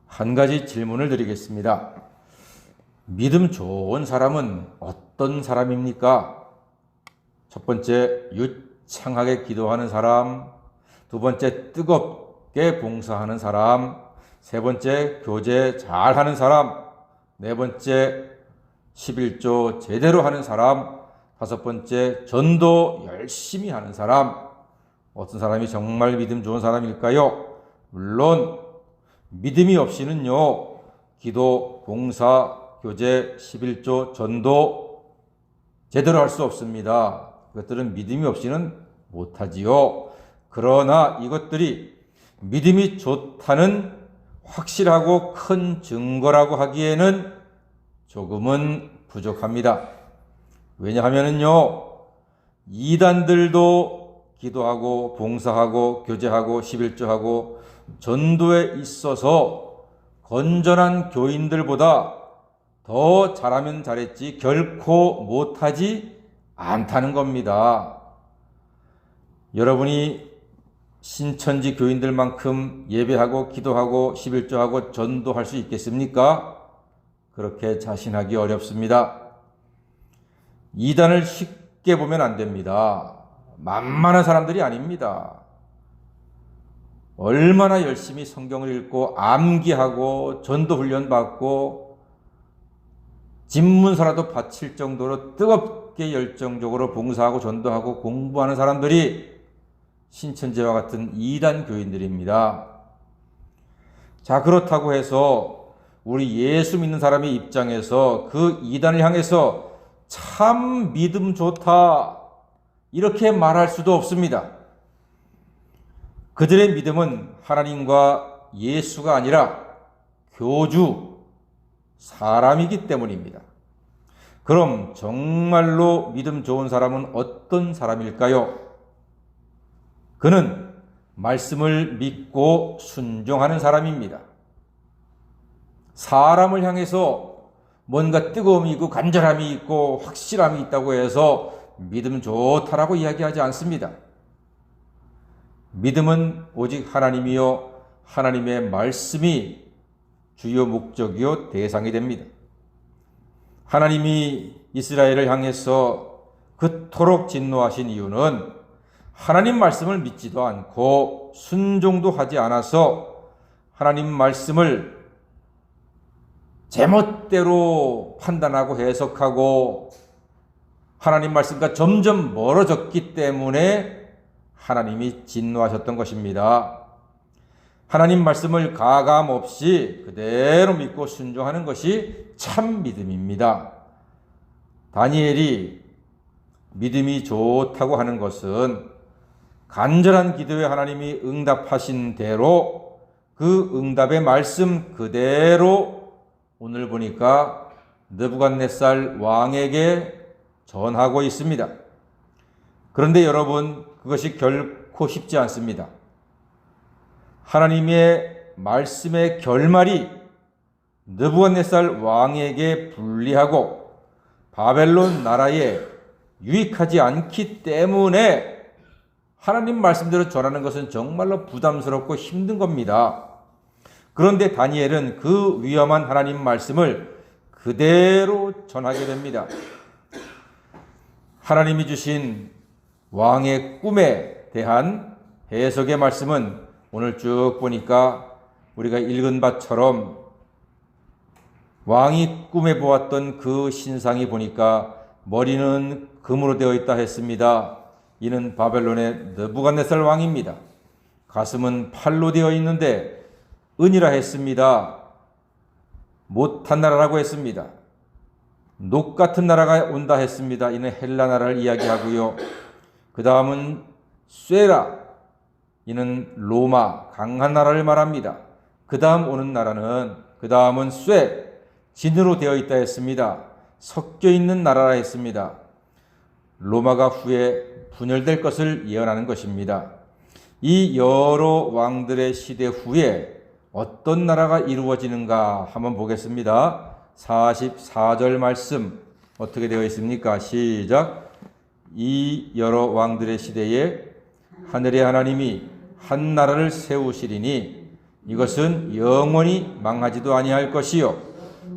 한 가지 질문을 드리겠습니다. 믿음 좋은 사람은 어떤 사람입니까? 첫 번째, 유창하게 기도하는 사람. 두 번째, 뜨겁게 봉사하는 사람. 세 번째, 교제 잘하는 사람. 네 번째, 11조 제대로 하는 사람. 다섯 번째, 전도 열심히 하는 사람. 어떤 사람이 정말 믿음 좋은 사람일까요? 물론 믿음이 없이는요, 기도, 봉사, 교제, 11조, 전도 제대로 할 수 없습니다. 그것들은 믿음이 없이는 못하지요. 그러나 이것들이 믿음이 좋다는 확실하고 큰 증거라고 하기에는 조금은 부족합니다. 왜냐하면요, 이단들도 기도하고 봉사하고 교제하고 11조하고 전도에 있어서 건전한 교인들보다 더 잘하면 잘했지 결코 못하지 않다는 겁니다. 여러분이 신천지 교인들만큼 예배하고 기도하고 11조하고 전도할 수 있겠습니까? 그렇게 자신하기 어렵습니다. 이단을 쉽게 보면 안 됩니다. 만만한 사람들이 아닙니다. 얼마나 열심히 성경을 읽고 암기하고 전도 훈련 받고 집문서라도 바칠 정도로 뜨겁게 열정적으로 봉사하고 전도하고 공부하는 사람들이 신천지와 같은 이단 교인들입니다. 자, 그렇다고 해서 우리 예수 믿는 사람의 입장에서 그 이단을 향해서 참 믿음 좋다 이렇게 말할 수도 없습니다. 그들의 믿음은 하나님과 예수가 아니라 교주, 사람이기 때문입니다. 그럼 정말로 믿음 좋은 사람은 어떤 사람일까요? 그는 말씀을 믿고 순종하는 사람입니다. 사람을 향해서 뭔가 뜨거움이 있고 간절함이 있고 확실함이 있다고 해서 믿음 좋다라고 이야기하지 않습니다. 믿음은 오직 하나님이요 하나님의 말씀이 주요 목적이요 대상이 됩니다. 하나님이 이스라엘을 향해서 그토록 진노하신 이유는 하나님 말씀을 믿지도 않고 순종도 하지 않아서 하나님 말씀을 제멋대로 판단하고 해석하고 하나님 말씀과 점점 멀어졌기 때문에 하나님이 진노하셨던 것입니다. 하나님 말씀을 가감 없이 그대로 믿고 순종하는 것이 참 믿음입니다. 다니엘이 믿음이 좋다고 하는 것은 간절한 기도에 하나님이 응답하신 대로 그 응답의 말씀 그대로 오늘 보니까 느부갓네살 왕에게 전하고 있습니다. 그런데 여러분, 그것이 결코 쉽지 않습니다. 하나님의 말씀의 결말이 느부갓네살 왕에게 불리하고 바벨론 나라에 유익하지 않기 때문에 하나님 말씀대로 전하는 것은 정말로 부담스럽고 힘든 겁니다. 그런데 다니엘은 그 위험한 하나님 말씀을 그대로 전하게 됩니다. 하나님이 주신 왕의 꿈에 대한 해석의 말씀은 오늘 쭉 보니까 우리가 읽은 바처럼 왕이 꿈에 보았던 그 신상이 보니까 머리는 금으로 되어 있다 했습니다. 이는 바벨론의 느부갓네살 왕입니다. 가슴은 팔로 되어 있는데 은이라 했습니다. 못한 나라라고 했습니다. 녹 같은 나라가 온다 했습니다. 이는 헬라 나라를 이야기하고요. 그 다음은 쇠라, 이는 로마, 강한 나라를 말합니다. 그 다음 오는 나라는, 그 다음은 쇠, 진으로 되어 있다 했습니다. 섞여 있는 나라라 했습니다. 로마가 후에 분열될 것을 예언하는 것입니다. 이 여러 왕들의 시대 후에 어떤 나라가 이루어지는가 한번 보겠습니다. 44절 말씀 어떻게 되어 있습니까? 시작. 이 여러 왕들의 시대에 하늘의 하나님이 한 나라를 세우시리니 이것은 영원히 망하지도 아니할 것이요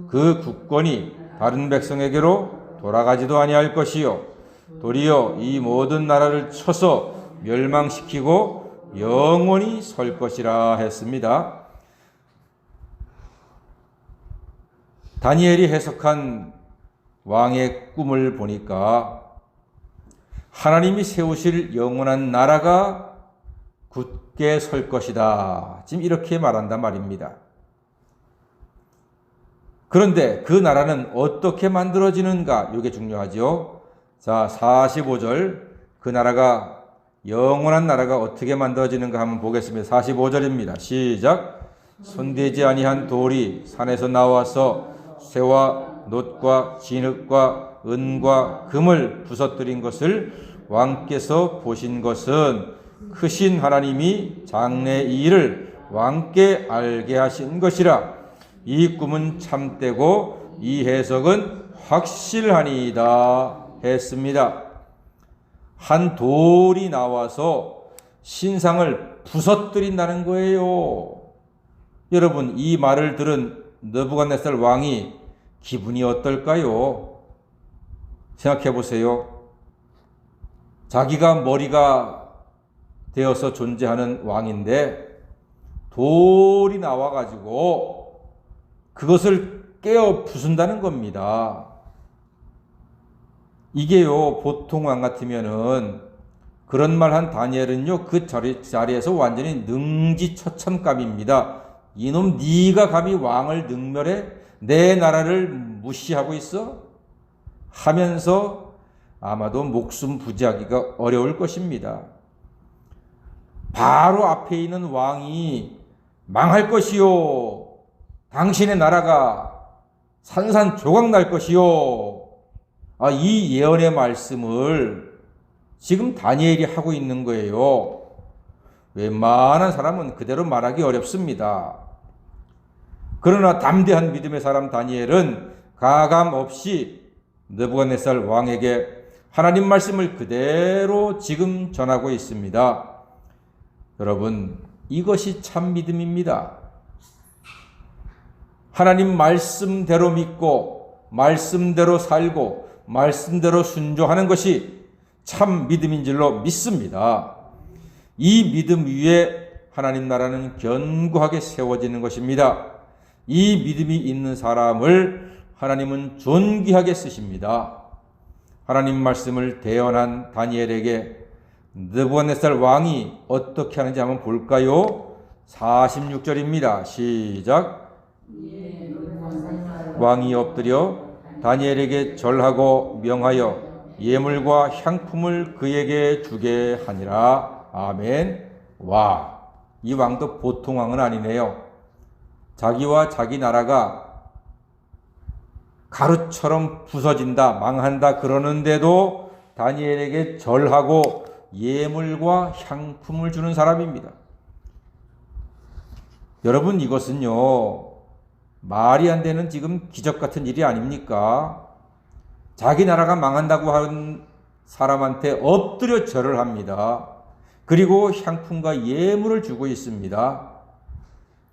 그 국권이 다른 백성에게로 돌아가지도 아니할 것이요 도리어 이 모든 나라를 쳐서 멸망시키고 영원히 설 것이라 했습니다. 다니엘이 해석한 왕의 꿈을 보니까 하나님이 세우실 영원한 나라가 굳게 설 것이다. 지금 이렇게 말한단 말입니다. 그런데 그 나라는 어떻게 만들어지는가? 이게 중요하죠. 자, 45절 그 나라가 영원한 나라가 어떻게 만들어지는가 한번 보겠습니다. 45절입니다. 시작. 손대지 아니한 돌이 산에서 나와서 쇠와 놋과 진흙과 은과 금을 부서뜨린 것을 왕께서 보신 것은 크신 하나님이 장래 이 일을 왕께 알게 하신 것이라. 이 꿈은 참되고 이 해석은 확실하니이다 했습니다. 한 돌이 나와서 신상을 부서뜨린다는 거예요. 여러분, 이 말을 들은 느부갓네살 왕이 기분이 어떨까요? 생각해 보세요. 자기가 머리가 되어서 존재하는 왕인데 돌이 나와가지고 그것을 깨어 부순다는 겁니다. 이게요, 보통 왕 같으면은 그런 말 한 다니엘은요, 그 자리에서 완전히 능지처참감입니다. 이놈 네가 감히 왕을 능멸해? 내 나라를 무시하고 있어? 하면서 아마도 목숨 부지하기가 어려울 것입니다. 바로 앞에 있는 왕이 망할 것이요. 당신의 나라가 산산조각 날 것이요. 이 예언의 말씀을 지금 다니엘이 하고 있는 거예요. 웬만한 사람은 그대로 말하기 어렵습니다. 그러나 담대한 믿음의 사람 다니엘은 가감 없이 느부갓네살 왕에게 하나님 말씀을 그대로 지금 전하고 있습니다. 여러분, 이것이 참 믿음입니다. 하나님 말씀대로 믿고 말씀대로 살고 말씀대로 순종하는 것이 참 믿음인 줄로 믿습니다. 이 믿음 위에 하나님 나라는 견고하게 세워지는 것입니다. 이 믿음이 있는 사람을 하나님은 존귀하게 쓰십니다. 하나님 말씀을 대언한 다니엘에게 느부갓네살 왕이 어떻게 하는지 한번 볼까요? 46절입니다. 시작. 왕이 엎드려 다니엘에게 절하고 명하여 예물과 향품을 그에게 주게 하니라. 아멘. 와, 이 왕도 보통 왕은 아니네요. 자기와 자기 나라가 가루처럼 부서진다, 망한다 그러는데도 다니엘에게 절하고 예물과 향품을 주는 사람입니다. 여러분, 이것은요, 말이 안 되는 지금 기적 같은 일이 아닙니까? 자기 나라가 망한다고 하는 사람한테 엎드려 절을 합니다. 그리고 향품과 예물을 주고 있습니다.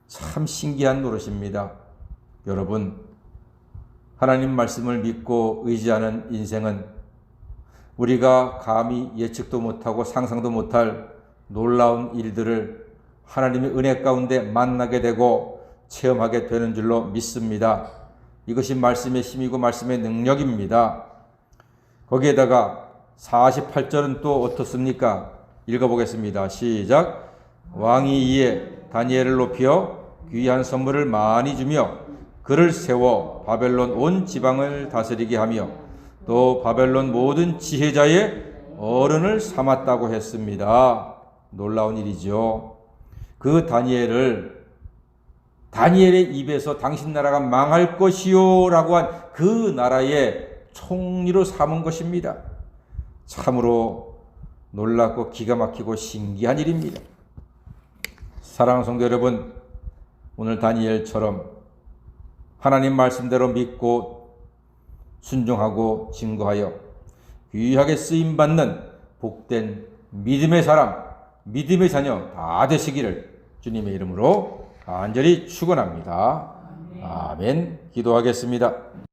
참 신기한 노릇입니다. 여러분, 하나님 말씀을 믿고 의지하는 인생은 우리가 감히 예측도 못하고 상상도 못할 놀라운 일들을 하나님의 은혜 가운데 만나게 되고 체험하게 되는 줄로 믿습니다. 이것이 말씀의 힘이고 말씀의 능력입니다. 거기에다가 48절은 또 어떻습니까? 읽어보겠습니다. 시작. 왕이 이에 다니엘을 높여 귀한 선물을 많이 주며 그를 세워 바벨론 온 지방을 다스리게 하며 또 바벨론 모든 지혜자의 어른을 삼았다고 했습니다. 놀라운 일이죠. 그 다니엘의 입에서 당신 나라가 망할 것이요 라고 한 그 나라의 총리로 삼은 것입니다. 참으로 놀랍고 기가 막히고 신기한 일입니다. 사랑하는 성도 여러분, 오늘 다니엘처럼 하나님 말씀대로 믿고 순종하고 증거하여 귀하게 쓰임받는 복된 믿음의 사람, 믿음의 자녀 다 되시기를 주님의 이름으로 간절히 축원합니다. 아멘. 기도하겠습니다.